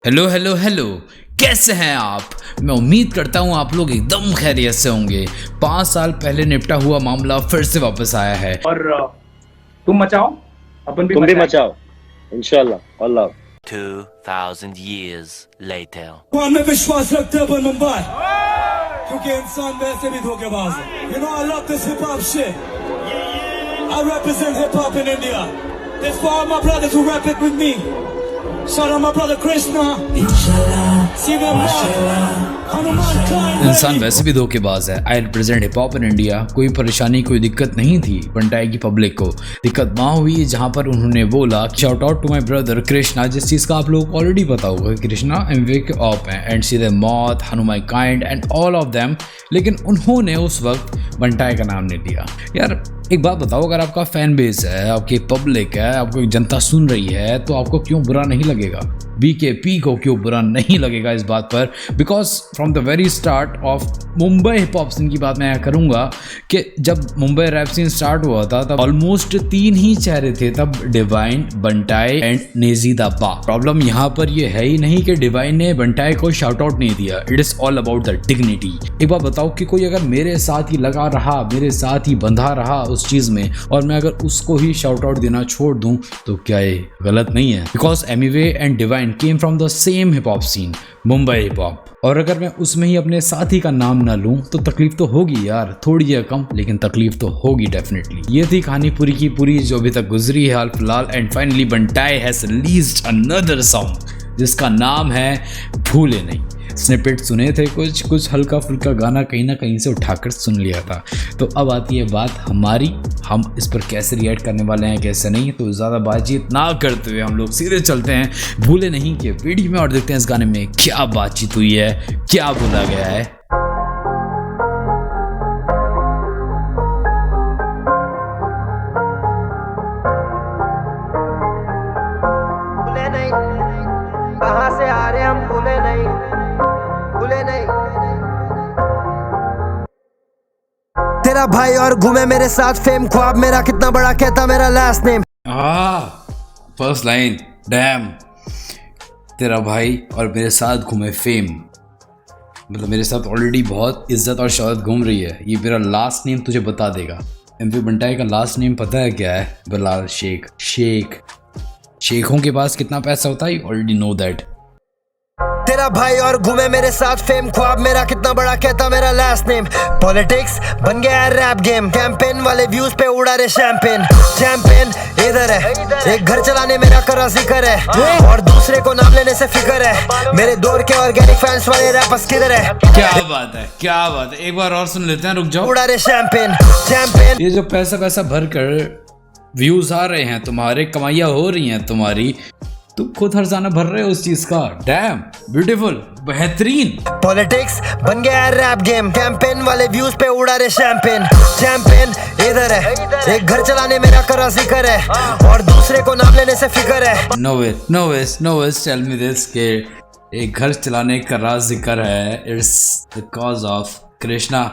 Hello hello hello, कैसे हैं आप। मैं उम्मीद करता हूं आप लोग एकदम खैरियत से होंगे। 5 साल पहले निपटा हुआ मामला फिर से वापस आया है और तुम मचाओ, अपन भी तुम भी मचाएं। मचाओ इंशाल्लाह अल्लाह। 2000 years later. भगवान में विश्वास रखते हैं अपन मुंबई, क्योंकि इंसान वैसे भी धोखेबाज है। You know I love this hip hop shit. I represent hip hop in India. This for all my brothers who rap it with me. Shout out my brother Krishna. Inshallah. See them Hanuman Klein. इंसान वैसे भी धोखेबाज है। I represent hip hop in India. कोई परेशानी कोई दिक्कत नहीं थी बंटाई की पब्लिक को। दिक्कत वहाँ हुई जहाँ पर उन्होंने बोला shout out to my brother Krishna, जिस चीज़ का आप लोग ऑलरेडी पता होगा। कृष्णा एमवे के ऑप हैं एंड सी द मौत हनुमाई kind and all of them, लेकिन उन्होंने उस वक्त बंटाई का नाम नहीं लिया। यार एक बात बताओ, अगर आपका फैन बेस है, आपकी पब्लिक है, आपको जनता सुन रही है, तो आपको क्यों बुरा नहीं लगेगा? बीकेपी को क्यों बुरा नहीं लगेगा इस बात पर? Because from the very start of Mumbai hip hop scene की बात मैं करूँगा कि जब मुंबई रैप सीन स्टार्ट हुआ था तब ऑलमोस्ट 3 ही चेहरे थे, तब divine, Bantai and Naezy the बा। प्रॉब्लम यहाँ पर ये है ही नहीं कि डिवाइन ने बंटाई को शाउट आउट नहीं दिया। It is all about the dignity. एक बात बताओ कि कोई अगर मेरे साथ ही लगा रहा, मेरे साथ ही बंधा रहा उस चीज़ में, और मैं अगर उसको ही शाउट आउट देना छोड़ दूँ तो क्या ये गलत नहीं है? Because Emiway and Divine came from the same hip hop scene, Mumbai hip hop. और अगर मैं उसमें ही अपने साथी का नाम ना लूं तो तकलीफ तो होगी यार, थोड़ी या कम, लेकिन तकलीफ तो होगी डेफिनेटली। ये थी कहानी पूरी की पूरी जो अभी तक गुजरी है हाल फिलहाल। And finally Bantai has released another song जिसका नाम है भूले नहीं। स्निपेट सुने थे, कुछ हल्का फुल्का गाना कहीं ना कहीं से उठाकर सुन लिया था। तो अब आती है बात हमारी, हम इस पर कैसे रिएक्ट करने वाले हैं कैसे नहीं। तो ज़्यादा बातचीत ना करते हुए हम लोग सीधे चलते हैं भूले नहीं के वीडियो में और देखते हैं इस गाने में क्या बातचीत हुई है, क्या बोला गया है। भूले नहीं कहाँ से आ रहे हम, भूले नहीं, भूले नहीं। तेरा भाई और घूमे मेरे साथ फेम, ख्वाब मेरा कितना बड़ा, कहता मेरा last name. First line, dam, तेरा भाई और मेरे साथ घूमे फेम, मतलब मेरे साथ ऑलरेडी बहुत इज्जत और शौहरत घूम रही है। ये मेरा लास्ट नेम तुझे बता देगा। एमवी बंटाई का लास्ट नेम पता है क्या है? बिलाल शेख। शेखों के पास कितना पैसा होता है, ऑलरेडी नो दैट। तेरा भाई और घूमे मेरे साथ फेम, ख्वाब मेरा कितना बड़ा, कहता मेरा लास्ट नेम। पॉलिटिक्स बन गया है रैप गेम, कैंपेन वाले व्यूज पे उड़ा रहे शैंपेन। चैंपियन इधर है, एक घर चलाने मेरा करा जिक्र है, और दूसरे को नाम लेने से फिक्र है। मेरे दौर के ऑर्गेनिक फैंस वाले रैपर्स किधर है? क्या बात है, क्या बात है। एक बार और सुन लेते हैं, रुक जाओ। उड़ा रहे शैंपेन चैंपियन। ये जो पैसा भर कर व्यूज आ रहे हैं तुम्हारे, कमाइयाँ हो रही हैं तुम्हारी, तुम खुद हर्जाना भर रहे हो उस चीज का। डैम, ब्यूटीफुल, बेहतरीन। पॉलिटिक्स बन गया है रैप गेम, कैंपेन वाले व्यूज पे उड़ा रहे शैंपेन। चैंपियन इधर है, एक घर चलाने मेरा करा जिक्र है, और दूसरे को नाम लेने से फिक्र है। No ways tell me this के एक घर चलाने का राज जिक्र है, it's the cause of Krishna,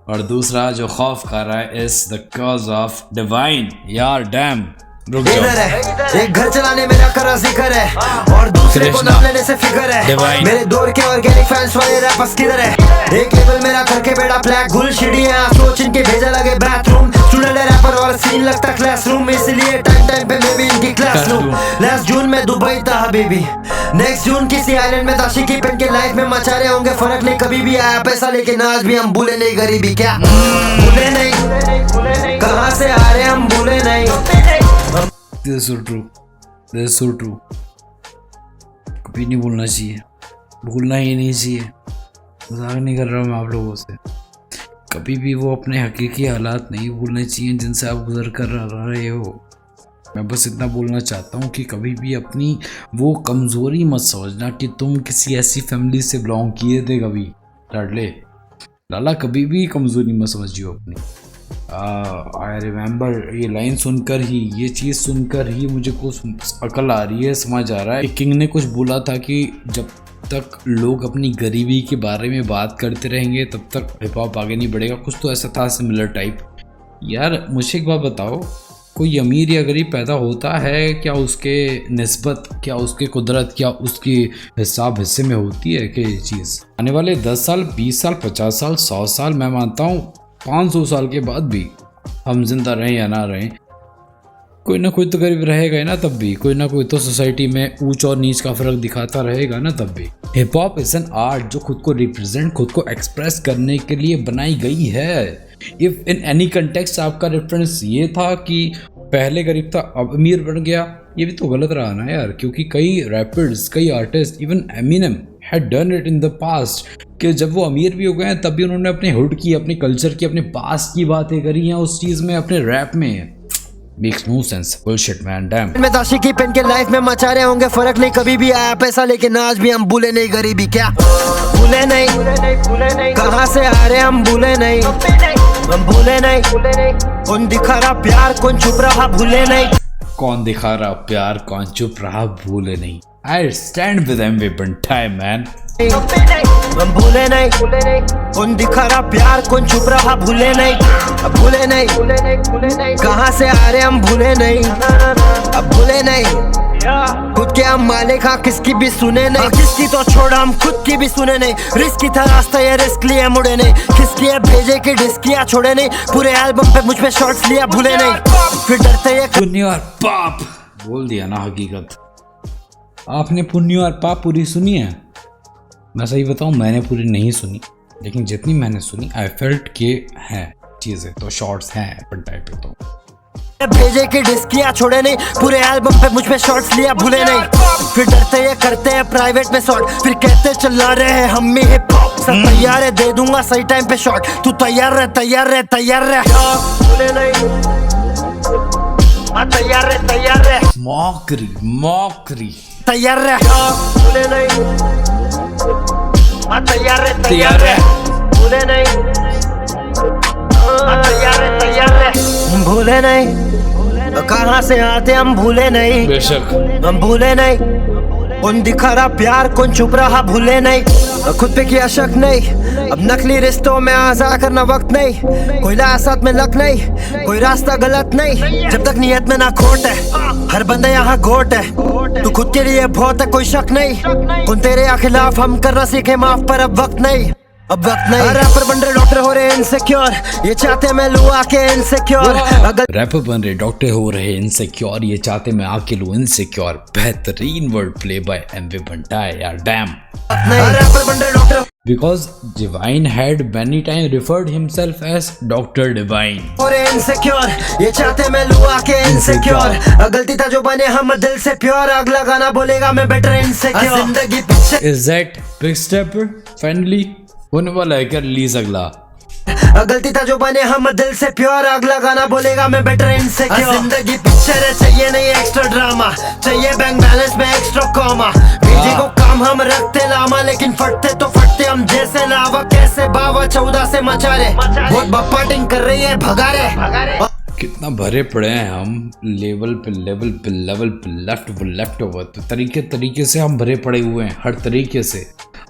और दूसरा जो खौफ खा रहा है is the cause of Divine. यार डैम, रुक जाओ। इधर है, एक घर चलाने मेरा करा जिक्र है, और दूसरे को नाम लेने से फिक्र है। मेरे दौर के ऑर्गेनिक फैंस वाले रैपर्स किधर है? एक लेवल मेरा करके बेड़ा ब्लैक गुल सीढ़ियां सोच इनके भेजा लगे बाथरूम। स्टूडेंट रैपर और सीन लगता क्लासरूम, इसलिए टाइम पे मैं भी इनकी क्लास लूं। लास्ट जून में दुबई था हबीबी, नेक्स्ट जून किसी आइलैंड में दाशिकी पेन के लाइफ में मचा रहे होंगे। फर्क नहीं कभी भी आया पैसा, लेकिन आज भी हम भूले नहीं गरीबी। क्या भूले नहीं कहाँ से आ रहे हम, भूले नहीं। This is so true. कभी नहीं भूलना चाहिए, भूलना ही नहीं चाहिए। मजाक नहीं कर रहा हूँ मैं आप लोगों से। कभी भी वो अपने हकीकी हालात नहीं भूलने चाहिए जिनसे आप गुजर कर रहे हो। मैं बस इतना बोलना चाहता हूँ कि कभी भी अपनी वो कमज़ोरी मत समझना कि तुम किसी ऐसी फैमिली से बिलोंग किए थे। कभी लाडले लाला कभी भी कमज़ोरी मत समझियो अपनी। आई रिमेंबर, ये लाइन सुनकर ही, ये चीज़ सुनकर ही मुझे कुछ अकल आ रही है, समझ आ रहा है। किंग ने कुछ बोला था कि जब तक लोग अपनी गरीबी के बारे में बात करते रहेंगे तब तक हिप हॉप आगे नहीं बढ़ेगा। कुछ तो ऐसा था सिमिलर टाइप। यार मुझे एक बात बताओ, कोई अमीर या गरीब पैदा होता है, क्या उसके निस्बत, क्या उसके कुदरत, क्या उसकी हिसाब हिस्से में होती है कि ये चीज़ आने वाले 10 साल, 20 साल, 50 साल, 100 साल, मैं मानता हूँ 500 साल के बाद भी हम जिंदा रहें या ना रहें, कोई ना कोई तो गरीब रहेगा ही ना, तब भी कोई ना कोई तो सोसाइटी में ऊंच और नीच का फर्क दिखाता रहेगा ना, तब भी। Hip hop is an art जो खुद को रिप्रेजेंट, खुद को एक्सप्रेस करने के लिए बनाई गई है। इफ इन एनी कंटेक्स्ट आपका रेफरेंस ये था कि पहले गरीब था अब अमीर बन गया, ये भी तो गलत रहा ना यार, क्योंकि कई रैपर्स, कई artist, even Eminem had done it in the past कि जब वो अमीर भी हो गए हैं तब भी उन्होंने अपने हुड की, अपने कल्चर की, अपने पास्ट की बातें करी हैं उस चीज़ में, अपने रैप में। Makes no sense. Bullshit, man. Damn. में दाशी की पेन के लाइफ में मचा रहे होंगे, फर्क नहीं कभी भी आया पैसा, लेकिन आज भी हम भूले नहीं गरीबी। क्या भूले नहीं, कहाँ से आ रहे हम भूले नहीं, हम भूले नहीं। कौन दिखा रहा प्यार, कौन छुप रहा भूले नहीं, कौन दिखा रहा प्यार, कौन चुप रहा भूले नहीं। I stand with MV Bantai, man. हम भूले नहीं। कौन दिखा रहा प्यार, कौन छुप रहा भूले नहीं, अब भूले नहीं। कहाँ से आ रहे हम भूले नहीं, अब भूले नहीं। खुद के हम मालिक, हाँ किसकी भी सुने नहीं, किसकी तो छोड़ा हम खुद की भी सुने नहीं। रिस्क था रास्ता, ये रिस्क लिया मुड़े नहीं, किसकी है भेजे की डिस्किया छोड़े नहीं, पूरे एल्बम पे मुझ पे शॉट्स लिया भूले नहीं, फिर डरते ये पुण्य और पाप बोल दिया ना हकीकत। आपने पुण्य और पाप पूरी सुनी है? मैं सही बताऊं, मैंने पूरी नहीं सुनी, लेकिन जितनी मैंने सुनी आई फेल्ट के हैं चीजें, तो शॉर्ट्स हैं पंटाई पे तो भेजे की डिस्किया छोड़े नहीं, पूरे एल्बम पे मुझ पे शॉट्स लिया भूले नहीं, फिर डरते ये करते हैं प्राइवेट में शॉट, फिर कहते चला रहे हैं हम ही हिप हॉप। सब तैयार है, दे दूंगा सही टाइम पे शॉट, तू तैयार रह, तैयार रह, तैयार रह। भूले नहीं, तैयार रह, तैयार रह। मौकरी मौकरी तैयार रह, भूले नहीं, तैयार रह, तैयार रह। भूले नहीं, तैयार रह, तैयार रह। भूले नहीं, कहाँ से आते हम भूले नहीं, बेशक हम भूले नहीं। कौन दिखा रहा प्यार, कौन छुप रहा भूले नहीं, खुद पे किया शक नहीं, अब नकली रिश्तों में आजा करना वक्त नहीं, कोई साथ में लक नहीं, कोई रास्ता गलत नहीं, जब तक नियत में ना खोट है, हर बंदा यहाँ गोट है, तू खुद के लिए बहुत है कोई शक नहीं, कौन तेरे खिलाफ हम करना सीखे माफ, पर अब वक्त नहीं, अब वक्त नहीं। रैपर बन रहे डॉक्टर हो रहे इनसिक्योर, ये चाहते मैं लूं आके इनसिक्योर। अगर रैपर बन रहे डॉक्टर हो रहे इनसिक्योर, ये चाहते मैं आके लूं इनसिक्योर। बेहतरीन वर्ड प्ले बाय एमवी बंटाई यार, डैम। रैपर बन रहे doctor Because Divine had many times referred himself as Dr. Divine. और इनसिक्योर, ये चाहते मैं लूं आके इनसिक्योर, गलती था जो बने हम दिल से प्योर, अगला गाना बोलेगा मैं बेटर इनसिक्योर। जिंदगी पीछे Is that Big Stepper finally होने वाला है क्या रिलीज अगला? गलती था जो बने हम दिल से प्योर, अगला गाना बोलेगा मैं बेटर इनसिक्योर। जिंदगी पिक्चर है, चाहिए नहीं एक्स्ट्रा ड्रामा, चाहिए बैंक बैलेंस में एक्स्ट्रा कॉमा, बीजी को काम हम रखते लामा, लेकिन फटते तो फटते हम जैसे लावा, कैसे बावा 14 से मचा रहे, बहुत बपाटिंग कर रही है भगा रहे। कितना भरे पड़े हैं हम, लेवल पे लेवल पे लेवल पे लेफ्ट ओवर, तो तरीके से हम भरे पड़े हुए हैं हर तरीके से।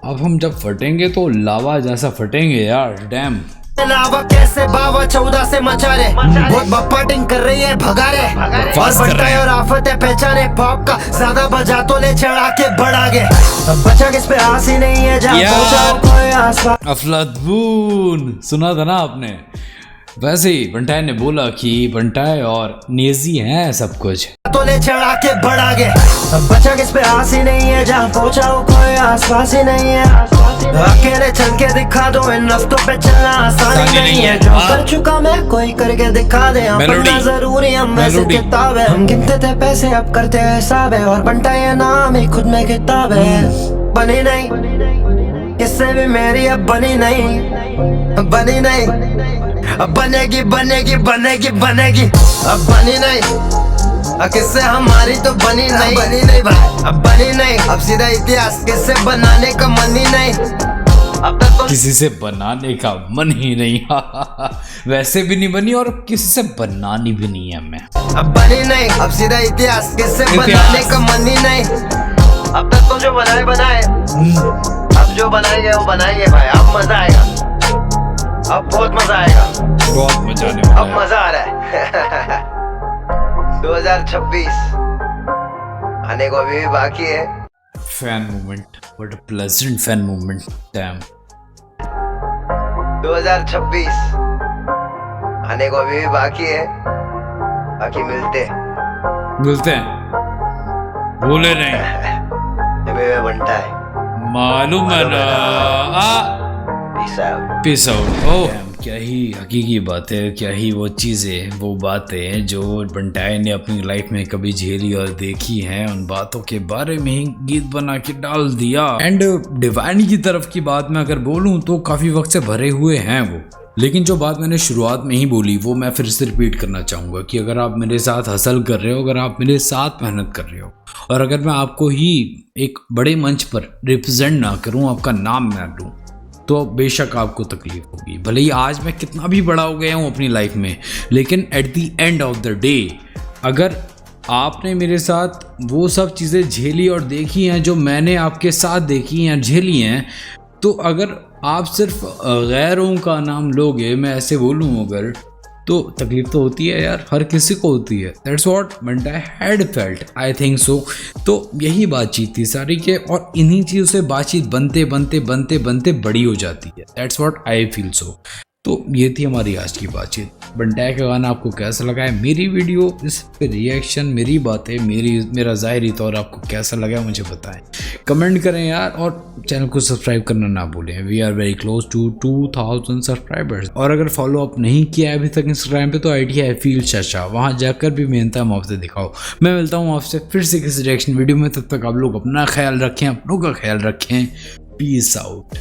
अब हम जब फटेंगे तो लावा जैसा फटेंगे यार, डैम। लावा कैसे बावा 14 से मचा रहे, बहुत बपाटिंग कर रही है भगा रहे, फास्ट कर रहे हैं। और आफत है पहचाने पॉप का, ज्यादा बजा तो ले चढ़ा के बढ़ा गे, अब बचा किस पे आस ही नहीं है, जहाँ पहुंचा कोई आसपास। अफलातून सुना था ना आपने? वैसे ही बंटाई ने बोला कि बंटाई और नेजी हैं सब कुछ, तो ले चढ़ा के बढ़ा गे, अब बचा किस पे आस ही नहीं है, जहाँ पहुंचा कोई आसपास ही नहीं है, अकेले चल के दिखा दो, इन रास्तों पे चलना आसानी नहीं है, जो कर चुका मैं कोई करके दिखा दे, अपना जरूरी हम वैसे किताब है, हम गिनते थे पैसे अब करते हैं हिसाब है, और बंटाई है नाम ही खुद में किताब है, बनी नहीं किससे भी मेरी अब बनी नहीं, बनी नहीं, अब बनेगी बनेगी बनेगी बनेगी, अब बनी नहीं, किससे हमारी तो बनी नहीं, बनी नहीं भाई, अब बनी नहीं, अब सीधा इतिहास किससे बनाने का मन ही नहीं, अब तक तो किसी से बनाने का मन ही नहीं वैसे भी नहीं बनी और किसी से बनानी भी नहीं है मैं, अब बनी नहीं, अब सीधा इतिहास किससे बनाने का मन ही नहीं, अब तक तो जो बनाए बनाए, अब जो बनाएंगे वो बनाएंगे भाई, अब मजा आएगा, अब बहुत मजा आएगा, बहुत मजा आने वाला अब है। मजा आ रहा है 2026 आने को अभी भी बाकी है। Fan movement, what a pleasant fan movement, dam. 2026 आने को अभी भी बाकी है, बाकी मिलते हैं, भूले नहीं, में बनता है, मालूम है ना। Peace out. ओह क्या ही हकीकी बातें, क्या ही वो चीज़ें, वो बातें जो बंटाई ने अपनी लाइफ में कभी झेली और देखी हैं, उन बातों के बारे में ही गीत बना के डाल दिया। एंड डिवाइन की तरफ की बात मैं अगर बोलूं तो काफ़ी वक्त से भरे हुए हैं वो, लेकिन जो बात मैंने शुरुआत में ही बोली वो मैं फिर से रिपीट करना चाहूँगा कि अगर आप मेरे साथ हसल कर रहे हो, अगर आप मेरे साथ मेहनत कर रहे हो, और अगर मैं आपको ही एक बड़े मंच पर रिप्रेजेंट ना करूँ, आपका नाम ना लूँ, तो बेशक आपको तकलीफ होगी। भले ही आज मैं कितना भी बड़ा हो गया हूँ अपनी लाइफ में, लेकिन at the end of the day अगर आपने मेरे साथ वो सब चीज़ें झेली और देखी हैं जो मैंने आपके साथ देखी हैं, झेली हैं, तो अगर आप सिर्फ गैरों का नाम लोगे, मैं ऐसे बोलूँ अगर, तो तकलीफ तो होती है यार, हर किसी को होती है। That's what Bantai had felt, I think so. तो यही बातचीत थी सारी के, और इन्हीं चीज़ों से बातचीत बनते बनते बनते बनते बड़ी हो जाती है। That's what I feel so. तो ये थी हमारी आज की बातचीत। बंटाई का गाना आपको कैसा लगा है, मेरी वीडियो, इस पे रिएक्शन, मेरी बातें, मेरा ज़ाहिरी तौर आपको कैसा लगा है मुझे बताएं, कमेंट करें यार, और चैनल को सब्सक्राइब करना ना भूलें। We are very close to 2000 subscribers. और अगर फॉलो अप नहीं किया है अभी तक इंस्टाग्राम पे, तो आईडी है फील चाचा, वहाँ जाकर भी मेहनता मुआवजे दिखाओ। मैं मिलता हूँ आपसे फिर से किसी रिएक्शन वीडियो में, तब तक आप लोग अपना ख्याल रखें, अपनों का ख्याल रखें। Peace out.